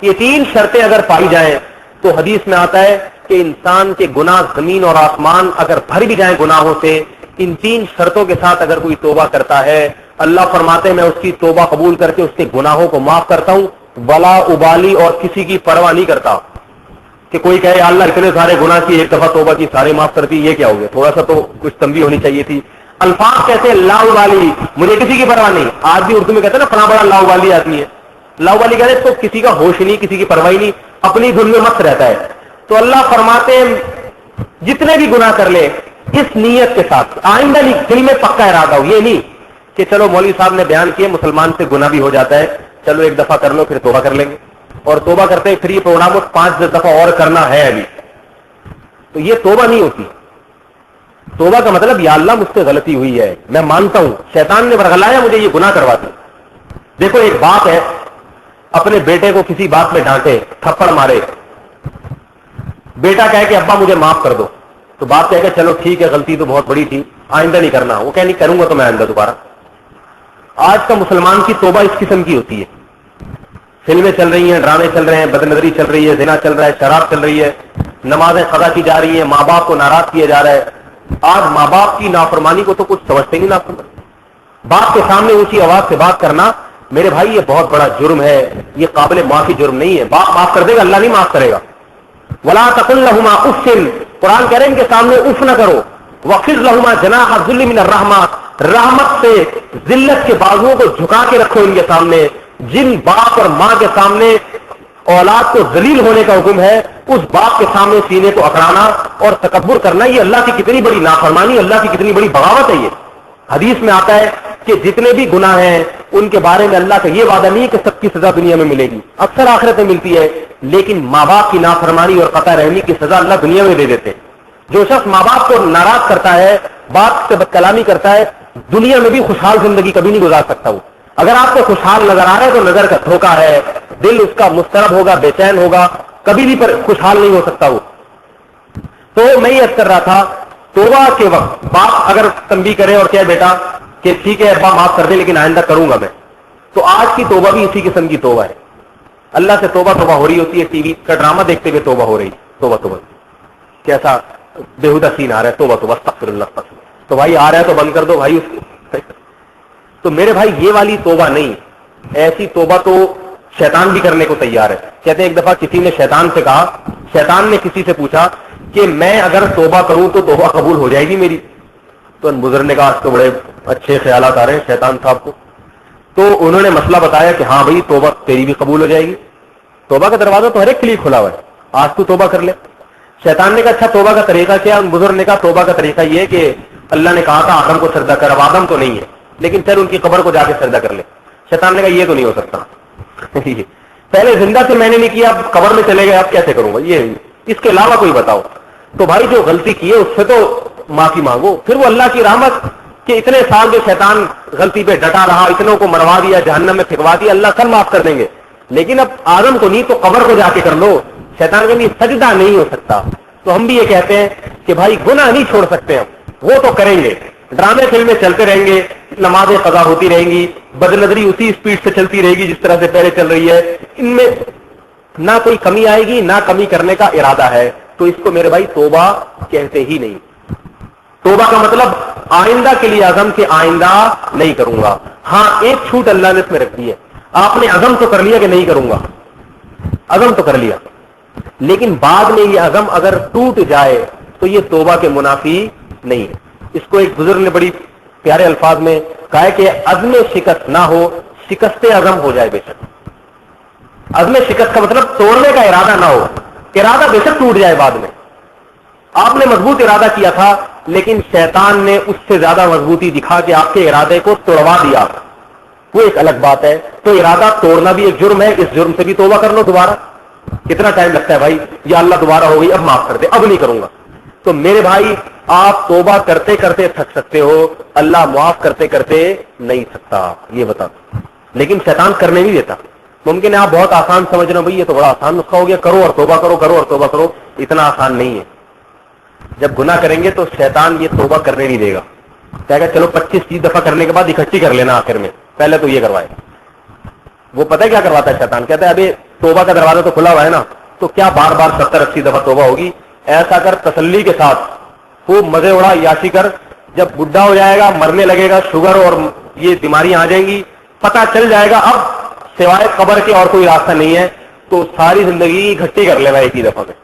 یہ 3 شرطیں اگر پائی جائیں تو حدیث میں آتا ہے کہ انسان کے گناہ زمین اور آسمان اگر بھر بھی جائیں گناہوں سے، ان 3 شرطوں کے ساتھ اگر کوئی توبہ کرتا ہے اللہ فرماتے ہیں میں اس کی توبہ قبول کر کے اس کے گناہوں کو معاف کرتا ہوں، ولا ابالی، اور کسی کی پرواہ نہیں کرتا. کہ کوئی کہے اللہ اتنے سارے گناہ کی ایک دفعہ توبہ کی سارے معاف کرتی، یہ کیا ہو گیا؟ تھوڑا سا تو کچھ تنبیہ ہونی چاہیے تھی. الفاظ کہتے ہیں لا ابالی، مجھے کسی کی پرواہ نہیں. آج بھی اردو میں کہتے ہیں نا فلاں بڑا لا ابالی آدمی ہے. لا ابالی کہتے ہیں تو کسی کا ہوش نہیں، کسی کی پرواہ نہیں، اپنی دھن میں مست رہتا ہے. تو اللہ فرماتے ہیں جتنے بھی گناہ کر لے اس نیت کے ساتھ، آئندہ نہیں، دل میں پکا ارادہ ہو، یہ نہیں کہ چلو مولوی صاحب نے بیان کیے مسلمان سے گناہ بھی ہو جاتا ہے، چلو ایک دفعہ کر لو پھر توبہ کر لیں گے، اور توبہ کرتے ہیں پھر یہ پروگرام 5 دفعہ اور کرنا ہے ابھی. تو یہ توبہ نہیں ہوتی. توبہ کا مطلب یا اللہ مجھ سے غلطی ہوئی ہے، میں مانتا ہوں شیطان نے برگلایا مجھے یہ گناہ کروا دی. دیکھو ایک باپ ہے اپنے بیٹے کو کسی بات میں ڈانٹے، تھپڑ مارے، بیٹا کہے کہ ابا مجھے معاف کر دو، تو باپ کہے کہ چلو ٹھیک ہے غلطی تو بہت بڑی تھی آئندہ نہیں کرنا. وہ کہے نہیں کروں گا تو میں آئندہ دوبارہ. آج کا مسلمان کی توبہ اس قسم کی ہوتی ہے. فلمیں چل رہی ہیں، ڈرامے چل رہے ہیں، بد نظری چل رہی ہے، زنا چل رہا ہے، شراب چل رہی ہے، نمازیں قضا کی جا رہی ہیں، ماں باپ کو ناراض کیا جا رہا ہے. آج ماں باپ کی نافرمانی کو تو کچھ سمجھتے نہیں. نافرمانی باپ کے سامنے اونچی آواز سے بات کرنا میرے بھائی یہ بہت بڑا جرم ہے، یہ قابل معافی جرم نہیں ہے. باپ معاف کر دے گا، اللہ نہیں معاف کرے گا. ولا تقل لهما اف، قرآن کہہ رہے ہیں ان کے سامنے اف نہ کرو. واخفض لهما جناح الذل من الرحمہ، رحمت سے ذلت کے بازوؤں کو جھکا کے رکھو ان کے سامنے. جن باپ اور ماں کے سامنے اولاد کو ذلیل ہونے کا حکم ہے اس باپ کے سامنے سینے کو اکڑانا اور تکبر کرنا، یہ اللہ کی کتنی بڑی نافرمانی، اللہ کی کتنی بڑی بغاوت ہے. یہ حدیث میں آتا ہے کہ جتنے بھی گناہ ہیں ان کے بارے میں اللہ کا یہ وعدہ نہیں کہ سب کی سزا دنیا میں ملے گی، اکثر آخرت میں ملتی ہے، لیکن ماں باپ کی نافرمانی اور قطع رحمی کی سزا اللہ دنیا میں دے دیتے ہیں. جو شخص ماں باپ کو ناراض کرتا ہے، باپ سے بد کلامی کرتا ہے، دنیا میں بھی خوشحال زندگی کبھی نہیں گزار سکتا. وہ اگر آپ کو خوشحال نظر آ رہا ہے تو نظر کا دھوکہ ہے، دل اس کا مضطرب ہوگا، بے چین ہوگا، کبھی بھی خوشحال نہیں ہو سکتا وہ. تو میں یہ عرض کر رہا تھا توبہ کے وقت باپ اگر تنبیہ کرے اور کہے بیٹا کہ ٹھیک ہے ابا معاف کر دے لیکن آئندہ کروں گا میں، تو آج کی توبہ بھی اسی قسم کی توبہ ہے. اللہ سے توبہ ہو رہی ہوتی ہے، ٹی وی کا ڈرامہ دیکھتے ہوئے توبہ ہو رہی، توبہ کیسا بےہودہ سین آ رہا ہے، توبہ استغفر اللہ. تو بھائی آ رہا ہے تو بند کر دو بھائی اس کو. تو میرے بھائی یہ والی توبہ نہیں، ایسی توبہ تو شیطان بھی کرنے کو تیار ہے. کہتے ہیں ایک دفعہ کسی نے شیطان سے کہا، شیطان نے کسی سے پوچھا کہ میں اگر توبہ کروں تو توبہ قبول ہو جائے گی میری؟ تو بزرگ نے کہا آج تو بڑے اچھے خیالات آ رہے ہیں شیطان صاحب کو. تو انہوں نے مسئلہ بتایا کہ ہاں بھائی توبہ تیری بھی قبول ہو جائے گی، توبہ کا دروازہ تو ہر ایک کے لیے کھلا ہوا ہے، آج تو توبہ کر لے. شیطان نے کہا اچھا توبہ کا طریقہ کیا؟ بزرگ نے کہا توبہ کا طریقہ یہ کہ اللہ نے کہا تھا آدم کو سجدہ کر، اب آدم تو نہیں ہے لیکن چل ان کی قبر کو جا کے سجدہ کر لے. شیطان نے کہا یہ تو نہیں ہو سکتا، پہلے زندہ سے میں نے نہیں کیا، اب قبر میں چلے گئے، اب کیسے کروں گا؟ یہ اس کے علاوہ کوئی بتاؤ. تو بھائی جو غلطی کی ہے اس سے تو معافی مانگو. پھر وہ اللہ کی رحمت کہ اتنے سال جو شیطان غلطی پہ ڈٹا رہا، اتنوں کو مروا دیا، جہنم میں پھینکوا دیا، اللہ سب معاف کر دیں گے. لیکن اب آدم کو نہیں تو قبر کو جا کے کر لو. شیطان کے لیے سجدہ نہیں ہو سکتا. تو ہم بھی یہ کہتے ہیں کہ بھائی گناہ نہیں چھوڑ سکتے ہم، وہ تو کریں گے. ڈرامے فلمیں چلتے رہیں گے، نمازیں قضا ہوتی رہیں گی، بد نظری اسی اسپیڈ سے چلتی رہے گی جس طرح سے پہلے چل رہی ہے، ان میں نہ کوئی کمی آئے گی نہ کمی کرنے کا ارادہ ہے. تو اس کو میرے بھائی توبہ کہتے ہی نہیں. توبہ کا مطلب آئندہ کے لیے عزم کہ آئندہ نہیں کروں گا. ہاں ایک چھوٹ اللہ نے اس میں رکھ دی ہے, آپ نے عزم تو کر لیا کہ نہیں کروں گا, عزم تو کر لیا, لیکن بعد میں یہ عزم اگر ٹوٹ جائے تو یہ توبہ کے منافی نہیں ہے. اس کو ایک بزرگ نے بڑی پیارے الفاظ میں کہا ہے کہ عزم شکست نہ ہو, شکست عزم ہو جائے بے شک. عزم شکست کا مطلب توڑنے کا ارادہ نہ ہو, ارادہ بے شک ٹوٹ جائے بعد میں. آپ نے مضبوط ارادہ کیا تھا لیکن شیطان نے اس سے زیادہ مضبوطی دکھا کے آپ کے ارادے کو توڑوا دیا, وہ ایک الگ بات ہے. تو ارادہ توڑنا بھی ایک جرم ہے, اس جرم سے بھی توبہ کر لو دوبارہ. کتنا ٹائم لگتا ہے بھائی, یا اللہ دوبارہ ہو گئی اب معاف کر دے, اب نہیں کروں گا. تو میرے بھائی آپ توبہ کرتے کرتے تھک سکتے ہو, اللہ معاف کرتے کرتے نہیں تھکتا, یہ بتا. لیکن شیطان کرنے نہیں دیتا. ممکن ہے آپ بہت آسان سمجھ رہے ہو, بھائی یہ تو بڑا آسان نسخہ ہو گیا, کرو اور توبہ کرو, کرو اور توبہ کرو. اتنا آسان نہیں ہے. جب گناہ کریں گے تو شیطان یہ توبہ کرنے نہیں دے گا, کہے گا چلو 25-30 دفعہ کرنے کے بعد اکٹھی کر لینا آخر میں, پہلے تو یہ کروائے. وہ پتہ ہے کیا کرواتا ہے شیطان, کہتا ہے ابھی توبہ کا دروازہ تو کھلا ہوا ہے نا, تو کیا بار بار 70-80 دفعہ توبہ ہوگی, ایسا کر تسلی کے ساتھ خوب مزے اڑا, یاشی کر. جب بڈھا ہو جائے گا, مرنے لگے گا, شوگر اور یہ بیماریاں آ جائیں گی, پتہ چل جائے گا اب سوائے قبر کے اور کوئی راستہ نہیں ہے, تو ساری زندگی اکٹھی کر لینا ایک ہی دفعہ میں.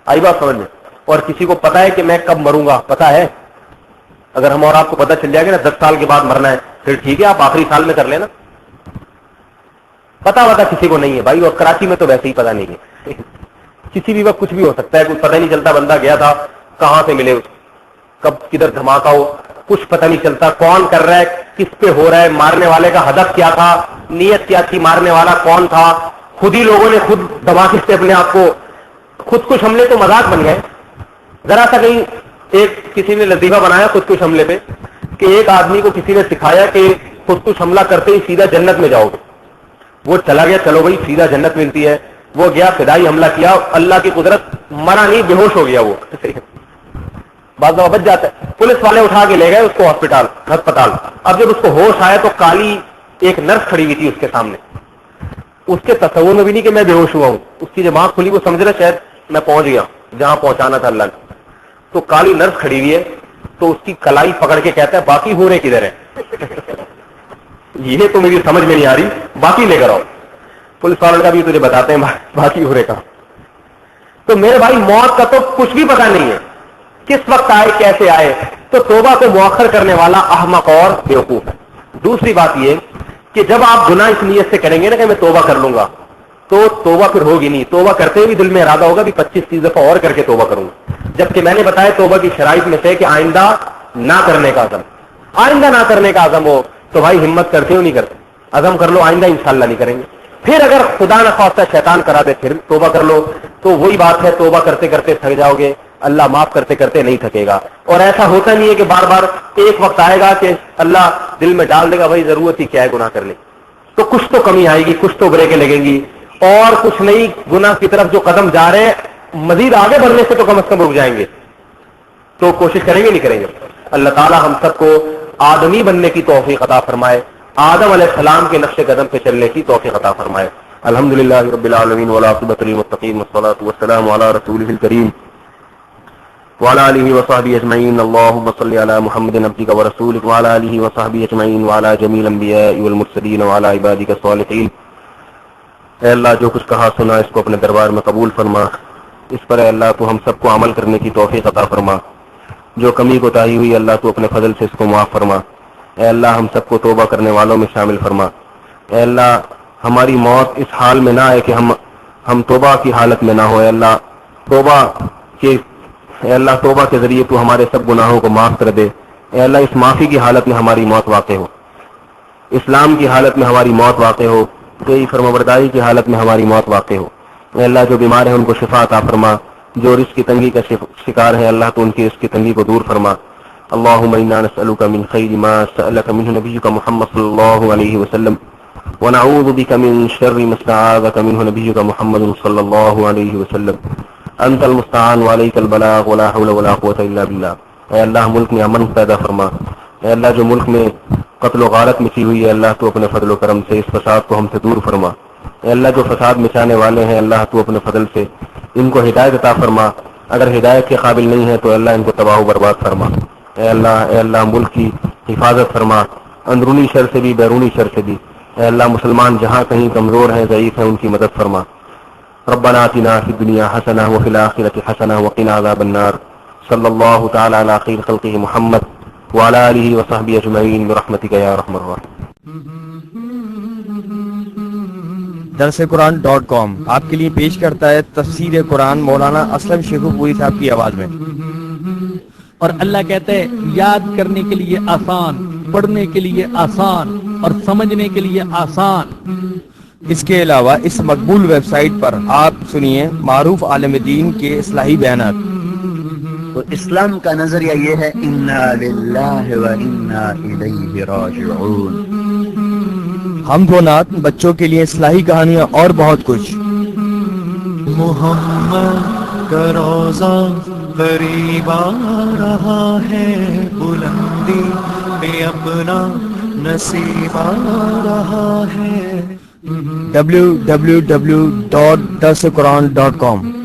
آئی بات سمجھ میں. اور کسی کو پتا ہے کہ میں کب مروں گا, پتا ہے. اگر ہم اور آپ کو پتا چل جائے گا نا 10 سال کے بعد مرنا ہے, پھر ٹھیک ہے آپ آخری سال میں کر لینا. پتا کسی کو نہیں ہے بھائی, اور کراچی میں تو ویسے ہی پتا نہیں ہے. کسی بھی وقت کچھ بھی ہو سکتا ہے, کچھ پتہ نہیں چلتا. بندہ گیا تھا, کہاں سے ملے, کب کدھر دھماکہ ہو, کچھ پتہ نہیں چلتا. کون کر رہا ہے, کس پہ ہو رہا ہے, مارنے والے کا ہدف کیا تھا, نیت کیا تھی, مارنے والا کون تھا. خود ہی لوگوں نے خود دھماکے سے اپنے آپ کو خودکش حملے تو مذاق بن گئے. ذرا سا کہیں ایک کسی نے لطیفہ بنایا خودکش حملے پہ کہ ایک آدمی کو کسی نے سکھایا کہ خودکش حملہ کرتے ہی سیدھا جنت میں جاؤ گے. وہ چلا گیا, چلو بھائی سیدھا جنت ملتی ہے. وہ گیا, فدائی حملہ کیا, اللہ کی قدرت, مرا نہیں, بے ہوش ہو گیا. وہ بعض دفعہ بچ جاتا ہے. پولیس والے اٹھا کے لے گئے اس کو ہسپتال. اب جب اس کو ہوش آیا تو کالی ایک نرس کھڑی ہوئی تھی اس کے سامنے. اس کے تصور میں بھی نہیں کہ میں بے ہوش ہوا ہوں. اس کی جب آنکھ کھلی وہ سمجھ رہا شاید میں پہنچ گیا جہاں پہنچانا تھا اللہ نے. تو کالی نرس کھڑی ہوئی ہے, تو اس کی کلائی پکڑ کے کہتا ہے باقی ہو رہے کدھر ہے. یہ تو میری سمجھ میں نہیں آ رہی, باقی لے کر آؤ. پولیس والوں کا بھی تجھے بتاتے ہیں باقی ہو رہے کا. تو میرے بھائی موت کا تو کچھ بھی پتہ نہیں ہے, کس وقت آئے, کیسے آئے. تو توبہ کو مؤخر کرنے والا احمق اور بیوقوف ہے. دوسری بات یہ کہ جب آپ گناہ اس نیت سے کریں گے نا کہ میں توبہ کر لوں گا, تو توبہ پھر ہوگی نہیں. توبہ کرتے بھی دل میں ارادہ ہوگا بھی 25-30 دفعہ اور کر کے توبہ کروں گا. جبکہ میں نے بتایا توبہ کی شرائط میں سے کہ آئندہ نہ کرنے کا عزم, آئندہ نہ کرنے کا عزم ہو تو بھائی ہمت کرتے ہو نہیں کرتے, عزم کر لو آئندہ انشاءاللہ نہیں کریں گے. پھر اگر خدا نخواستہ شیطان کرا دے پھر توبہ کر لو, تو وہی بات ہے, توبہ کرتے کرتے تھک جاؤ گے, اللہ معاف کرتے کرتے نہیں تھکے گا. اور ایسا ہوتا نہیں ہے کہ بار بار ایک وقت آئے گا کہ اللہ دل میں ڈال دے گا بھائی ضرورت ہی کیا ہے گناہ کرنے, تو کچھ تو کمی آئے گی, کچھ تو بریکیں لگیں گی, اور کچھ نہیں. گناہ کی طرف جو قدم جا رہے ہیں مزید آگے بڑھنے سے تو کم از کم رک جائیں گے. تو کوشش کریں گے نہیں کریں گے. اللہ تعالی ہم سب کو آدمی بننے کی توفیق عطا فرمائے, آدم علیہ السلام کے نقش قدم پہ چلنے کی توفیق عطا فرمائے. الحمدللہ رب العالمین والعاقبۃ للمتقین والصلاۃ والسلام علی رسولہ الکریم وعلى آلہ وصحبہ اجمعین. اللہم صل علی محمد عبدک ورسولک وعلى آلہ وصحبہ اجمعین وعلى جمیع الانبیاء والمرسلین وعلى عبادک الصالحین. اے اللہ جو کچھ کہا سنا اس کو اپنے دربار میں قبول فرما, اس پر اے اللہ تو ہم سب کو عمل کرنے کی توفیق عطا فرما. جو کمی کوتاہی ہوئی اللہ تو اپنے فضل سے اس کو معاف فرما. اے اللہ ہم سب کو توبہ کرنے والوں میں شامل فرما. اے اللہ ہماری موت اس حال میں نہ آئے کہ ہم توبہ کی حالت میں نہ ہو. اے اللہ توبہ کے ذریعے تو ہمارے سب گناہوں کو معاف کر دے. اے اللہ اس معافی کی حالت میں ہماری موت واقع ہو, اسلام کی حالت میں ہماری موت واقع ہو, تیری فرمانبرداری کی حالت میں ہماری موت واقع ہو. اے اللہ جو بیمار ہیں ان کو شفا عطا فرما, جو رزق کی تنگی کا شکار ہے اللہ تو ان کی رزق کی تنگی کو دور فرما. اللہم انا نسألک من خیر ما سألک منہ نبیک محمد صلی اللہ علیہ وسلم ونعوذ بک من شر ما استعاذک منہ نبیک محمد صلی اللہ علیہ وسلم. انت المستعان وعلیک البلاغ ولا حول ولا قوة الا باللہ. اے اللہ ملک میں امن پیدا فرما. اے اللہ جو ملک میں قتل و غارت مچی ہوئی ہے اللہ تو اپنے فضل و کرم سے اس فساد کو ہم سے دور فرما. اے اللہ جو فساد مچانے والے ہیں اللہ تو اپنے فضل سے ان کو ہدایت عطا فرما. اگر ہدایت کے قابل نہیں ہے تو اللہ ان کو تباہ و برباد فرما. اے اللہ ملک کی حفاظت فرما، اندرونی شر سے بھی بیرونی شر سے بھی۔ اے اللہ مسلمان جہاں کہیں کمزور ہیں ضعیف ہیں ان کی مدد فرما۔ ربنا آتنا فی الدنیا حسنہ وفی الآخرۃ حسنہ وقنا عذاب النار۔ صلی اللہ تعالی علی خیر خلقہ محمد وعلی آلہ وصحبہ اجمعین برحمتک یا ارحم الراحمین۔ درسقرآن.com آپ کے لیے پیش کرتا ہے تفسیر قرآن مولانا اسلم شیخو پوری صاحب کی آواز میں۔ اور اللہ کہتا ہے یاد کرنے کے لیے آسان، پڑھنے کے لیے آسان اور سمجھنے کے لیے آسان۔ اس کے علاوہ اس مقبول ویب سائٹ پر آپ سنیے معروف عالم دین کے اصلاحی بیانات۔ تو اسلام کا نظریہ یہ ہے انا للہ و انا الیہ راجعون۔ حمد و نعت، بچوں کے لیے اصلاحی کہانیاں اور بہت کچھ۔ محمد کا روزہ قریب آ رہا ہے، بلندی پہ اپنا نصیب آ رہا ہے۔ www.درسقرآن.com